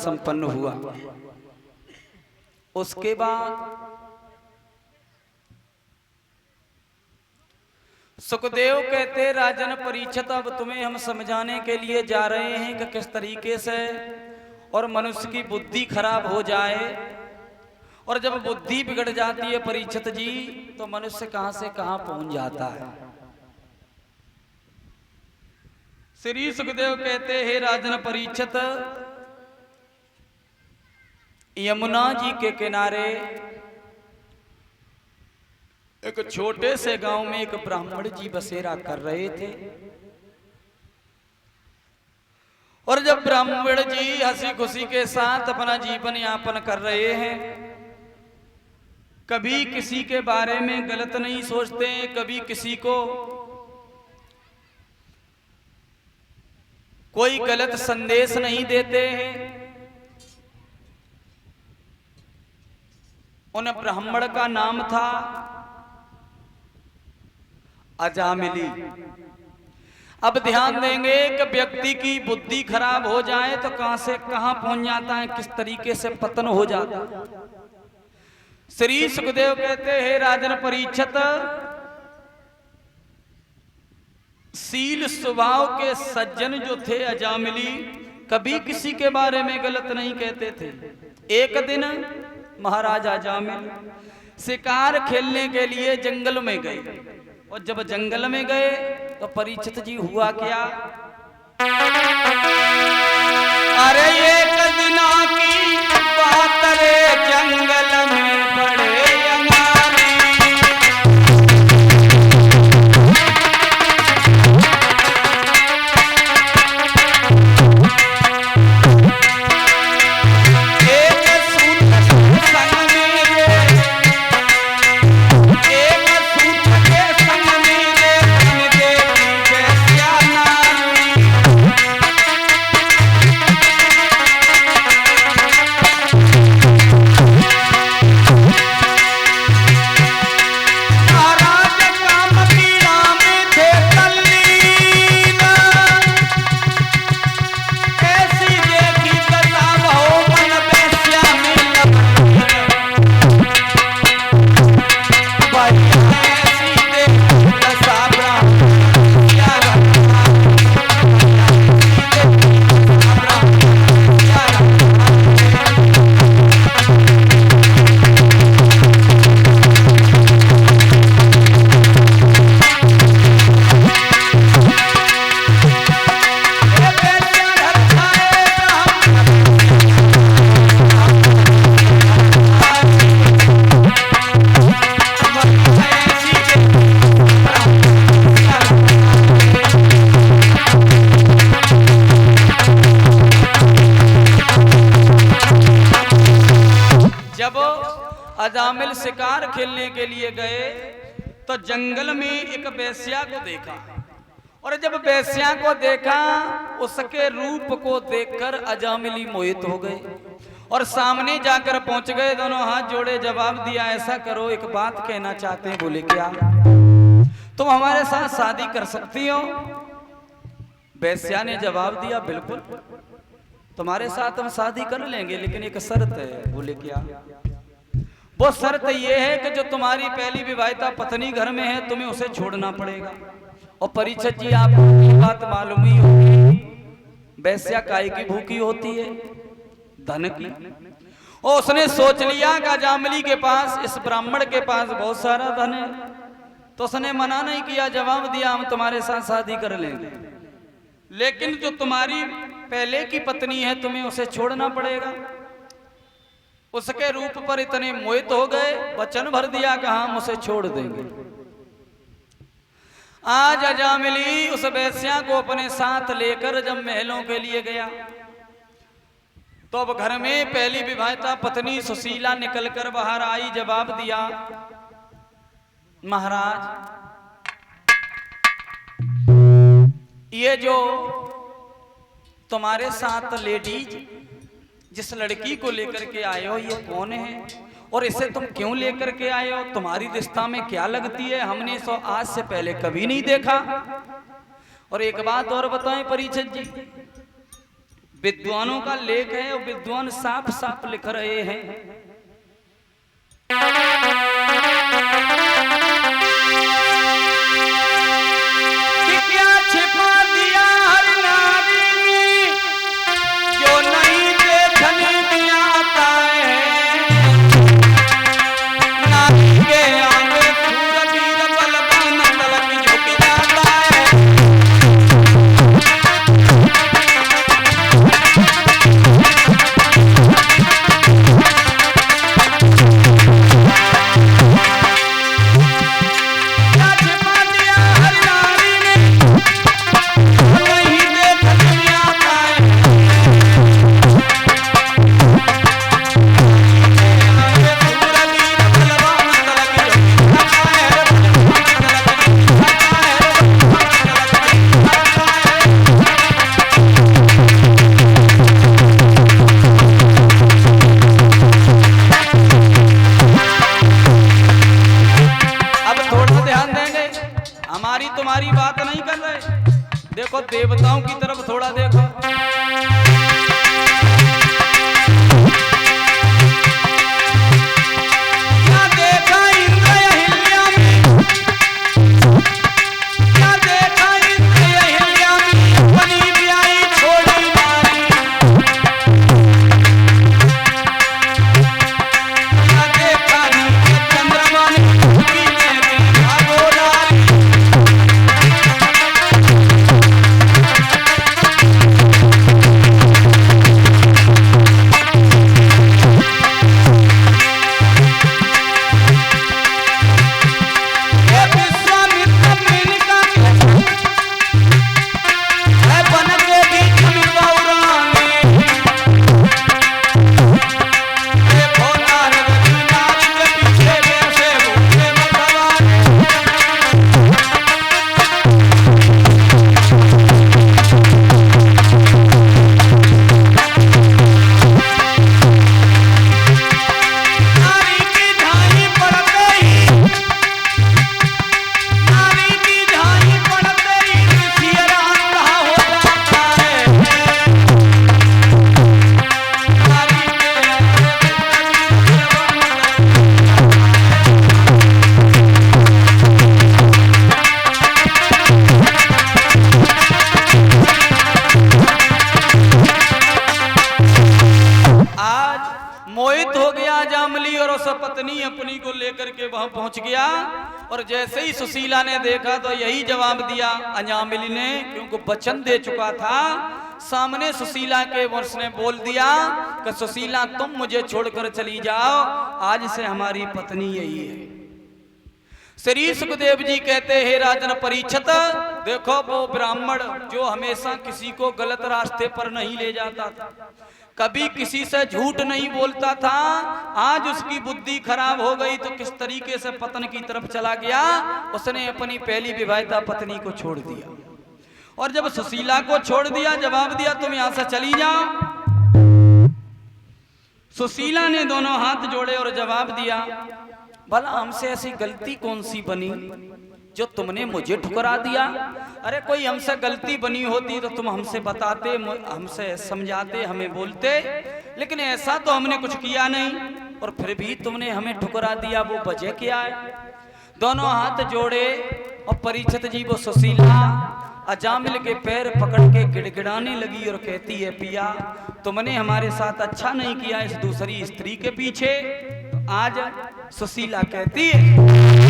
संपन्न हुआ। उसके बाद सुखदेव कहते राजन परीक्षित, अब तुम्हें हम समझाने के लिए जा रहे हैं कि किस तरीके से और मनुष्य की बुद्धि खराब हो जाए, और जब बुद्धि बिगड़ जाती है परीक्षित जी तो मनुष्य कहां से कहां पहुंच जाता है। श्री सुखदेव कहते हे राजन परीक्षित, यमुना जी के किनारे एक छोटे से गांव में एक ब्राह्मण जी बसेरा कर रहे थे। और जब ब्राह्मण जी हंसी खुशी के साथ अपना जीवन यापन कर रहे हैं, कभी किसी के बारे में गलत नहीं सोचते, कभी किसी को कोई गलत संदेश नहीं देते हैं। उन ब्राह्मण का नाम था अजामिली। अब ध्यान देंगे कि व्यक्ति की बुद्धि खराब हो जाए तो कहां से कहां पहुंच जाता है, किस तरीके से पतन हो जाता है। श्री सुखदेव कहते हैं राजन परीक्षित, शील स्वभाव के सज्जन जो थे अजामिली, कभी किसी के बारे में गलत नहीं कहते थे। एक दिन महाराज अजामिल शिकार खेलने के लिए जंगल में गए, और जब जंगल में गए तो परीक्षित जी हुआ क्या, अरे एक दिन की बात रे, जंगल में बड़े अजामिल शिकार खेलने के लिए गए तो जंगल में एक वेश्या को देखा, और जब वेश्या को देखा उसके रूप को देखकर अजामिली मोहित हो गए और सामने जाकर पहुंच गए, दोनों हाथ जोड़े जवाब दिया ऐसा करो, एक बात कहना चाहते हैं। बोले क्या, तुम हमारे साथ शादी कर सकती हो? वेश्या ने जवाब दिया बिल्कुल, तुम्हारे साथ हम शादी कर लेंगे, लेकिन एक शर्त है। बोले क्या? वो शर्त ये है कि जो तुम्हारी पहली विवाहिता पत्नी घर में है तुम्हें उसे छोड़ना पड़ेगा। और परीक्षित जी आपको ये बात मालूम ही होगी, वेश्या काय की भूखी होती है? धन की। और उसने सोच लिया कि अजामिली के पास, इस ब्राह्मण के पास बहुत सारा धन है, तो उसने मना नहीं किया, जवाब दिया हम तुम्हारे साथ शादी कर लेंगे, लेकिन जो तुम्हारी पहले की पत्नी है तुम्हें उसे छोड़ना पड़ेगा। उसके रूप पर इतने मोहित हो गए, वचन भर दिया कि हम उसे छोड़ देंगे। आज अजामिली उस वेश्या को अपने साथ लेकर जब महलों के लिए गया तो अब घर में पहली विवाहिता पत्नी सुशीला निकलकर बाहर आई, जवाब दिया महाराज ये जो तुम्हारे साथ लेडीज जिस लड़की को लेकर के आए हो ये कौन है, और इसे तुम क्यों लेकर के आए हो? तुम्हारी रिश्ता में क्या लगती है? हमने इसको आज से पहले कभी नहीं देखा। और एक बात और बताएं परीक्षित जी, विद्वानों का लेख है और विद्वान साफ साफ लिख रहे हैं कि क्या छिपा दिया हर नारी में जो नहीं देखने में आता है। नारी के आगे सूरवीर बलवान तलक झुक जाता है। हमारी तुम्हारी बात नहीं कर रहे, देखो देवताओं की तरफ थोड़ा देखो। क्या देखा इंद्र अहिल्या में, क्या देखा इंद्र अहिल्या में अपनी ब्याही छोड़ी नारी। क्या देखा चंद्रमा ने भागो नारी। मोहित हो गया जामली और उस पत्नी अपनी को लेकर के वहां पहुंच गया। और जैसे ही सुशीला ने देखा तो यही जवाब दिया अजामिली ने, क्योंकि वचन दे चुका था। सामने सुशीला के वंश ने बोल दिया कि सुशीला तुम मुझे छोड़कर चली जाओ, आज से हमारी पत्नी यही है। श्री सुखदेव जी कहते हैं राजन परीक्षित, देखो वो ब्राह्मण जो हमेशा किसी को गलत रास्ते पर नहीं ले जाता था, कभी किसी से झूठ नहीं बोलता था, आज उसकी बुद्धि खराब हो गई तो किस तरीके से पतन की तरफ चला गया। उसने अपनी पहली विवाहिता पत्नी को छोड़ दिया और जब सुशीला को छोड़ दिया जवाब दिया तुम यहां से चली जाओ। सुशीला ने दोनों हाथ जोड़े और जवाब दिया भला हमसे ऐसी गलती कौन सी बनी जो तुमने मुझे ठुकरा दिया। अरे कोई हमसे गलती बनी होती तो तुम हमसे बताते, हमसे समझाते, हमें बोलते, लेकिन ऐसा तो हमने कुछ किया नहीं और फिर भी तुमने हमें ठुकरा दिया, वो वजह क्या है। दोनों हाथ जोड़े और परीक्षित जी वो सुशीला अजामिल के पैर पकड़ के गिड़गिड़ाने लगी और कहती है पिया तुमने हमारे साथ अच्छा नहीं किया इस दूसरी स्त्री के पीछे। तो आज सुशीला कहती है